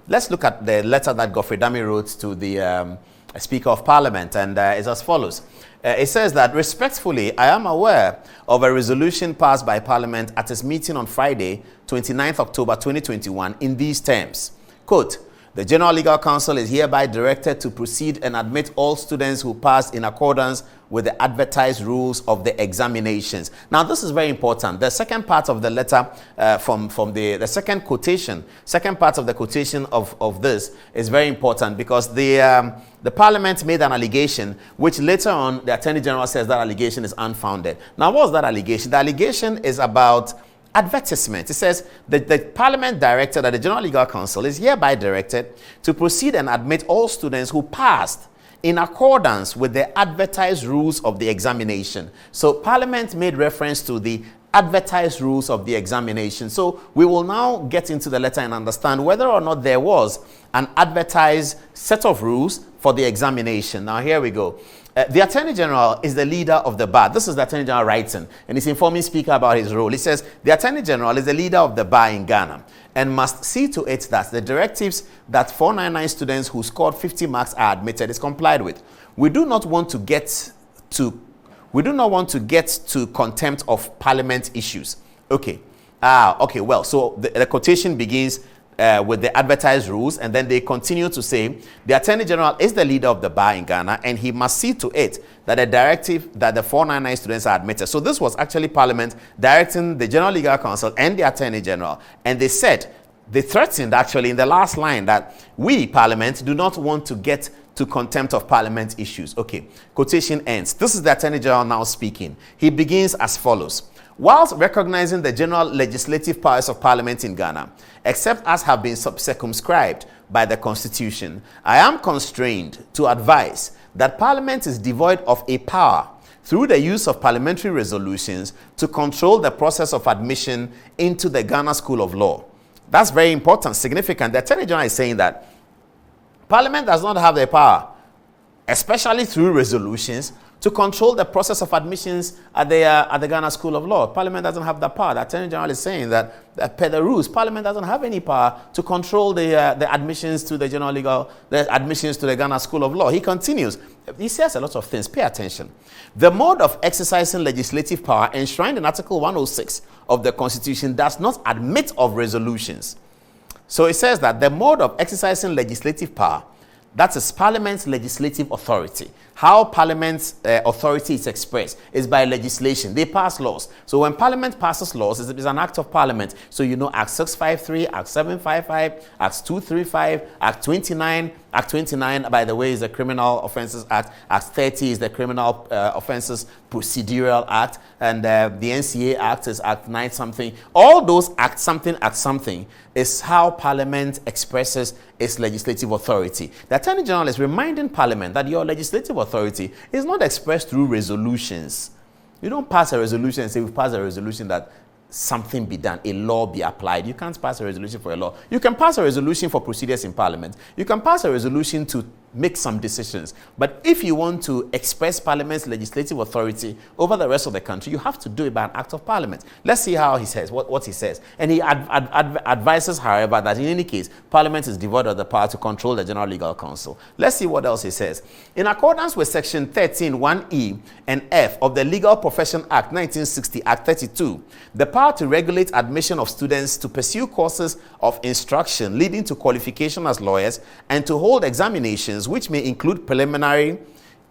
Let's look at the letter that Godfrey Dami wrote to the Speaker of Parliament, and it's as follows. It says that, respectfully, I am aware of a resolution passed by Parliament at its meeting on Friday, 29th October 2021, in these terms. Quote, the General Legal Counsel is hereby directed to proceed and admit all students who passed in accordance with the advertised rules of the examinations. Now, this is very important. The second part of the letter from the second quotation, second part of the quotation of this is very important, because the Parliament made an allegation, which later on the Attorney General says that allegation is unfounded. Now, what's that allegation? The allegation is about advertisement. It says that the Parliament directed that the General Legal Counsel is hereby directed to proceed and admit all students who passed in accordance with the advertised rules of the examination. So Parliament made reference to the advertised rules of the examination. So we will now get into the letter and understand whether or not there was an advertised set of rules for the examination. Now here we go. The Attorney General is the leader of the bar. This is the Attorney General writing, and he's informing Speaker about his role. He says, the Attorney General is the leader of the bar in Ghana and must see to it that the directives that 499 students who scored 50 marks are admitted is complied with. We do not want to get to contempt of Parliament issues. Okay. Okay, well, so the quotation begins with the advertised rules, and then they continue to say the Attorney General is the leader of the bar in Ghana and he must see to it that the directive that the 499 students are admitted. So this was actually Parliament directing the General Legal Counsel and the Attorney General, and they threatened actually in the last line that we, Parliament, do not want to get to contempt of Parliament issues. Okay, quotation ends. This is the Attorney General now speaking. He begins as follows. Whilst recognizing the general legislative powers of Parliament in Ghana, except as have been circumscribed by the Constitution, I am constrained to advise that Parliament is devoid of a power through the use of parliamentary resolutions to control the process of admission into the Ghana School of Law. That's very important, significant. The Attorney General is saying that Parliament does not have the power, especially through resolutions, to control the process of admissions at the Ghana School of Law. Parliament doesn't have the power. The Attorney General is saying that per the rules, Parliament doesn't have any power to control the admissions to the admissions to the Ghana School of Law. He continues. He says a lot of things. Pay attention. The mode of exercising legislative power enshrined in Article 106 of the Constitution does not admit of resolutions. So it says that the mode of exercising legislative power, that is Parliament's legislative authority. How Parliament's authority is expressed is by legislation. They pass laws. So when Parliament passes laws, it's an act of Parliament. So you know Act 653, Act 755, Act 235, Act 29. Act 29, by the way, is the Criminal Offences Act. Act 30 is the Criminal Offences Procedural Act. And the NCA Act is Act 9 something. All those Act something is how Parliament expresses its legislative authority. The Attorney General is reminding Parliament that your legislative authority is not expressed through resolutions. You don't pass a resolution and say we've passed a resolution that something be done, a law be applied. You can't pass a resolution for a law. You can pass a resolution for procedures in Parliament. You can pass a resolution to make some decisions. But if you want to express Parliament's legislative authority over the rest of the country, you have to do it by an act of Parliament. Let's see how he says, what he says. And he advises, however, that in any case, Parliament is devoid of the power to control the General Legal Counsel. Let's see what else he says. In accordance with Section 13, 1E and F of the Legal Profession Act 1960, Act 32, the power to regulate admission of students to pursue courses of instruction leading to qualification as lawyers and to hold examinations which may include preliminary,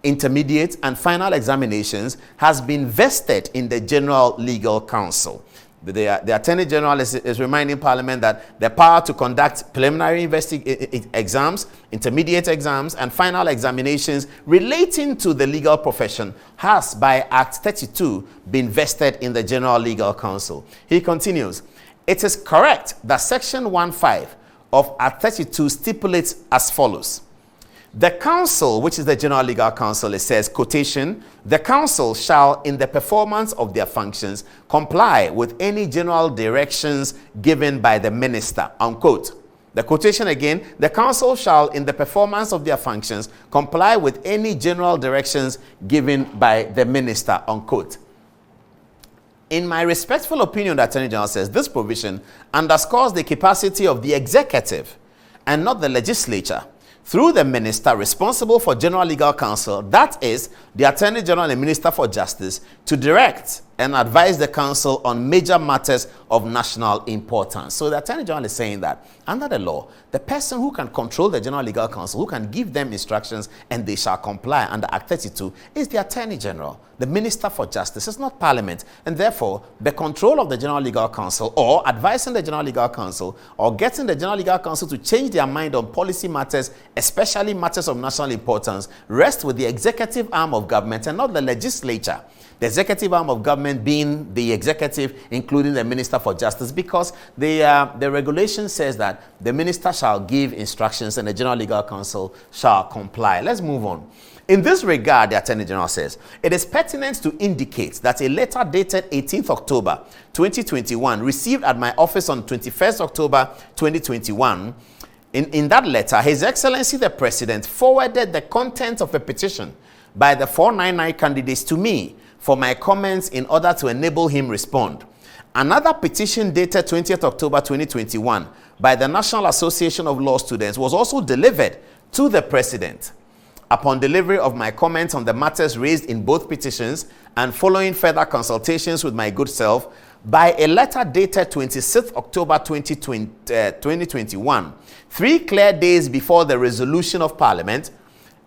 intermediate, and final examinations has been vested in the General Legal Counsel. The Attorney General is reminding Parliament that the power to conduct preliminary exams, intermediate exams, and final examinations relating to the legal profession has, by Act 32, been vested in the General Legal Counsel. He continues, it is correct that Section 15 of Act 32 stipulates as follows. The Council, which is the General Legal Counsel, it says, quotation, the Council shall, in the performance of their functions, comply with any general directions given by the Minister, unquote. The quotation again, the Council shall, in the performance of their functions, comply with any general directions given by the Minister, unquote. In my respectful opinion, the Attorney General says, this provision underscores the capacity of the executive and not the legislature, through the minister responsible for general legal counsel, that is, the Attorney General and Minister for Justice, to direct and advise the council on major matters of national importance. So the Attorney General is saying that under the law, the person who can control the General Legal Counsel, who can give them instructions and they shall comply under Act 32, is the Attorney General, the Minister for Justice. It's not Parliament. And therefore, the control of the General Legal Counsel, or advising the General Legal Counsel, or getting the General Legal Counsel to change their mind on policy matters, especially matters of national importance, rests with the executive arm of government and not the legislature. The executive arm of government being the executive, including the Minister for Justice, because the regulation says that the minister shall give instructions and the General Legal Counsel shall comply. Let's move on. In this regard, the Attorney General says, it is pertinent to indicate that a letter dated 18th October 2021, received at my office on 21st October 2021, in that letter, His Excellency the President forwarded the content of a petition by the 499 candidates to me for my comments in order to enable him respond. Another petition dated 20th October 2021 by the National Association of Law Students was also delivered to the President. Upon delivery of my comments on the matters raised in both petitions and following further consultations with my good self, by a letter dated 26th October 2021, 3 clear days before the resolution of Parliament,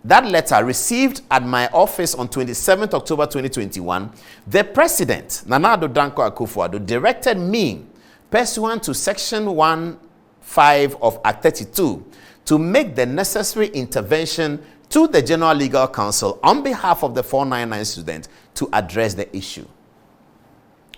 that letter received at my office on 27th October 2021, the President, Nana Addo Akufo-Addo, directed me, pursuant to Section 1(5) of Act 32, to make the necessary intervention to the General Legal Counsel on behalf of the 499 students to address the issue.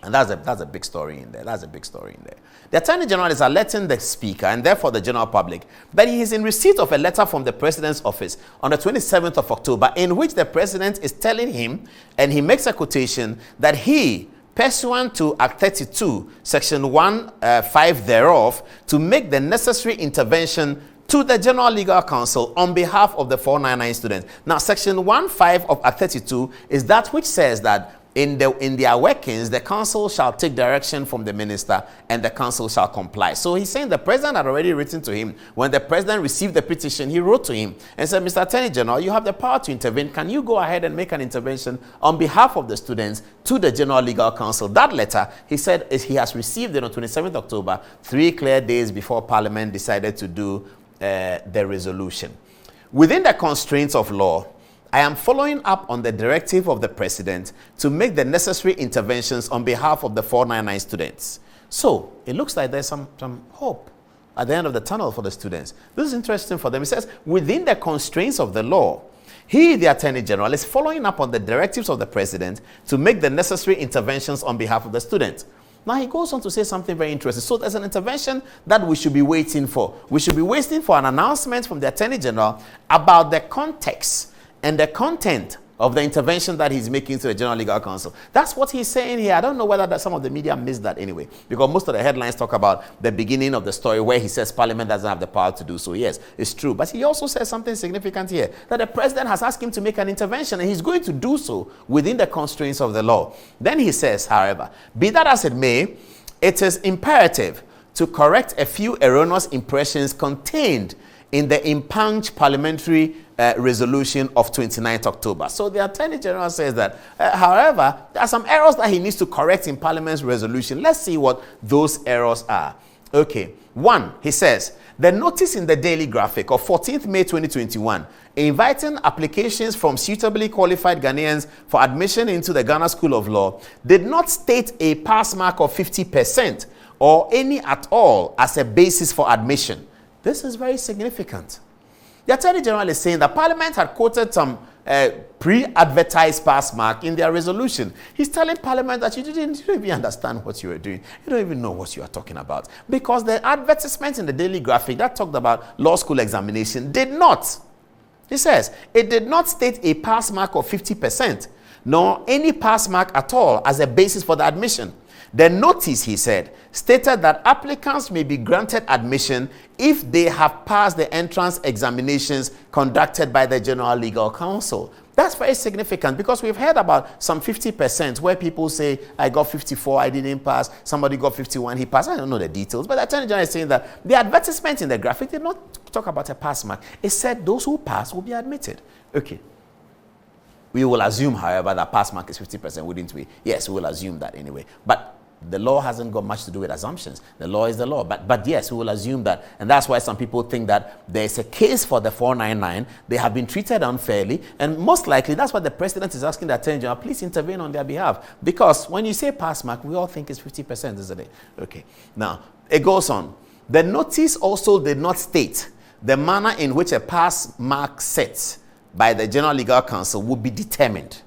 And that's a big story in there. That's a big story in there. The Attorney General is alerting the Speaker and therefore the general public that he is in receipt of a letter from the President's office on the 27th of October in which the President is telling him, and he makes a quotation, that he, pursuant to Act 32, Section 1(5) thereof, to make the necessary intervention to the General Legal Counsel on behalf of the 499 students. Now, Section 1(5) of Act 32 is that which says that in their workings, the council shall take direction from the minister and the council shall comply. So he's saying the president had already written to him. When the president received the petition, he wrote to him and said, Mr. Attorney General, you have the power to intervene. Can you go ahead and make an intervention on behalf of the students to the General Legal Counsel? That letter, he said, he has received it on 27th October, 3 clear days before Parliament decided to do the resolution. Within the constraints of law, I am following up on the directive of the President to make the necessary interventions on behalf of the 499 students. So, it looks like there's some hope at the end of the tunnel for the students. This is interesting for them. It says, within the constraints of the law, he, the Attorney General, is following up on the directives of the President to make the necessary interventions on behalf of the students. Now, he goes on to say something very interesting. So, there's an intervention that we should be waiting for. We should be waiting for an announcement from the Attorney General about the context and the content of the intervention that he's making to the General Legal Counsel. That's what he's saying here. I don't know whether some of the media missed that anyway, because most of the headlines talk about the beginning of the story where he says Parliament doesn't have the power to do so. Yes, it's true. But he also says something significant here, that the President has asked him to make an intervention and he's going to do so within the constraints of the law. Then he says, however, be that as it may, it is imperative to correct a few erroneous impressions contained in the impugned parliamentary resolution of 29th October. So the Attorney General says that, however, there are some errors that he needs to correct in Parliament's resolution. Let's see what those errors are. Okay. 1, he says, the notice in the Daily Graphic of 14th May 2021 inviting applications from suitably qualified Ghanaians for admission into the Ghana School of Law did not state a pass mark of 50% or any at all as a basis for admission. This is very significant. The Attorney General is saying that Parliament had quoted some pre-advertised pass mark in their resolution. He's telling Parliament that you don't even understand what you were doing. You don't even know what you are talking about. Because the advertisement in the Daily Graphic that talked about law school examination did not. He says, it did not state a pass mark of 50%, nor any pass mark at all as a basis for the admission. The notice, he said, stated that applicants may be granted admission if they have passed the entrance examinations conducted by the General Legal Counsel. That's very significant because we've heard about some 50% where people say, I got 54, I didn't pass. Somebody got 51, he passed. I don't know the details. But the Attorney General is saying that the advertisement in the graphic did not talk about a pass mark. It said those who pass will be admitted. Okay. We will assume, however, that pass mark is 50%, wouldn't we? Yes, we will assume that anyway. But the law hasn't got much to do with assumptions. The law is the law. But yes, we will assume that. And that's why some people think that there's a case for the 499. They have been treated unfairly. And most likely, that's what the president is asking the Attorney General, please intervene on their behalf. Because when you say pass mark, we all think it's 50%, isn't it? Okay. Now, it goes on. The notice also did not state the manner in which a pass mark set by the General Legal Counsel would be determined.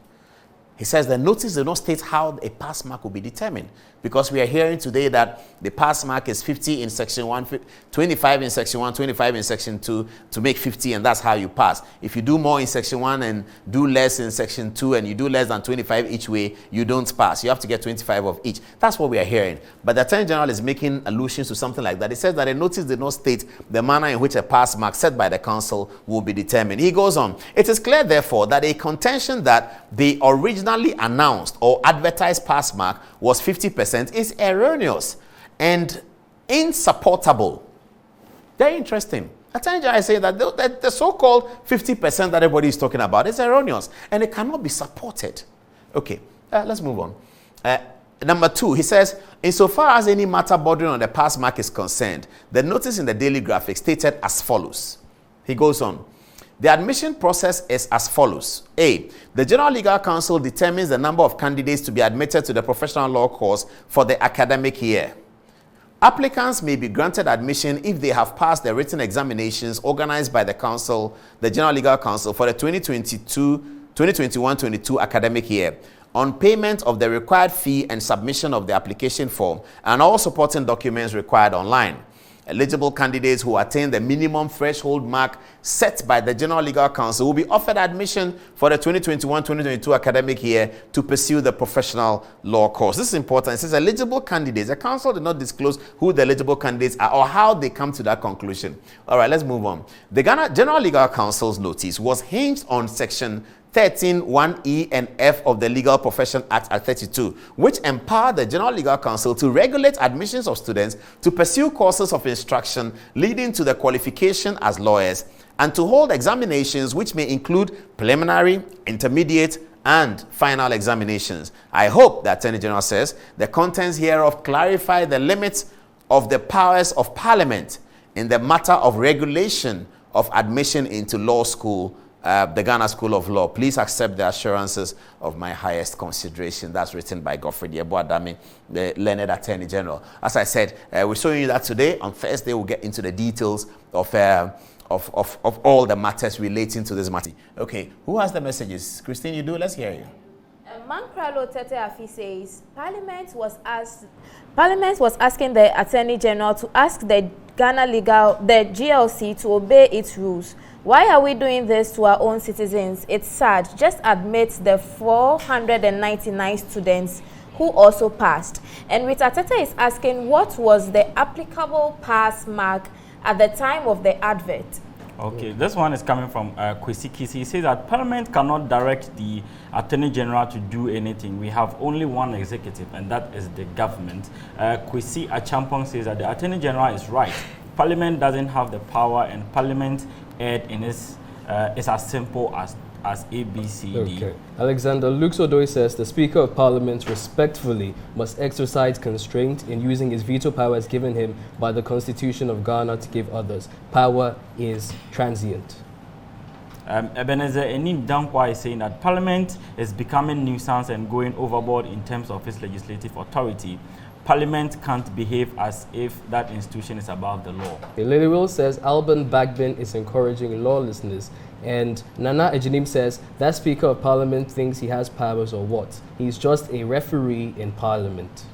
He says the notice did not state how a pass mark will be determined, because we are hearing today that the pass mark is 50 in section 1, 25 in section 1, 25 in section 2 to make 50, and that's how you pass. If you do more in section 1 and do less in section 2 and you do less than 25 each way, you don't pass. You have to get 25 of each. That's what we are hearing. But the Attorney General is making allusions to something like that. He says that a notice did not state the manner in which a pass mark set by the council will be determined. He goes on. It is clear, therefore, that a contention that the originally announced or advertised pass mark was 50% is erroneous and insupportable. Very interesting. Attorney General is saying that the so-called 50% that everybody is talking about is erroneous and it cannot be supported. Okay, let's move on. Number 2, he says, insofar as any matter bordering on the pass mark is concerned, the notice in the Daily Graphic stated as follows. He goes on. The admission process is as follows. A, the General Legal Counsel determines the number of candidates to be admitted to the professional law course for the academic year. Applicants may be granted admission if they have passed the written examinations organized by the Council, the General Legal Counsel, for the 2021-22 academic year, on payment of the required fee and submission of the application form and all supporting documents required online. Eligible candidates who attain the minimum threshold mark set by the General Legal Counsel will be offered admission for the 2021-2022 academic year to pursue the professional law course. This is important. It says eligible candidates. The council did not disclose who the eligible candidates are or how they come to that conclusion. All right, let's move on. The Ghana General Legal Council's notice was hinged on section 13(1)(e) and F of the Legal Profession Act at 32, which empowered the General Legal Counsel to regulate admissions of students to pursue courses of instruction leading to the qualification as lawyers, and to hold examinations which may include preliminary, intermediate, and final examinations. I hope, the Attorney General says, the contents hereof clarify the limits of the powers of Parliament in the matter of regulation of admission into law school, the Ghana School of Law. Please accept the assurances of my highest consideration. That's written by Godfrey Adami, the learned Attorney General. As I said, we're showing you that today. On Thursday, we'll get into the details of all the matters relating to this matter. Okay, who has the messages? Christine, you do? Let's hear you. Mankralo Tete Afi says, Parliament was asking the Attorney General to ask the the GLC to obey its rules. Why are we doing this to our own citizens? It's sad. Just admit the 499 students who also passed. And Rita Tete is asking, what was the applicable pass mark at the time of the advert? Okay, this one is coming from Kwesi Kisi. He says that Parliament cannot direct the Attorney General to do anything. We have only one executive, and that is the government. Kwesi Achampong says that the Attorney General is right. Parliament doesn't have the power, and Parliament aired in is as simple as A, B, C, D. Okay. Alexander Luxodoy says the Speaker of Parliament respectfully must exercise constraint in using his veto powers given him by the Constitution of Ghana to give others. Power is transient. Ebenezer Enim Dankwa is saying that Parliament is becoming nuisance and going overboard in terms of its legislative authority. Parliament can't behave as if that institution is above the law. Lily Will says Alban Bagbin is encouraging lawlessness. And Nana Ejinim says that Speaker of Parliament thinks he has powers or what? He's just a referee in Parliament.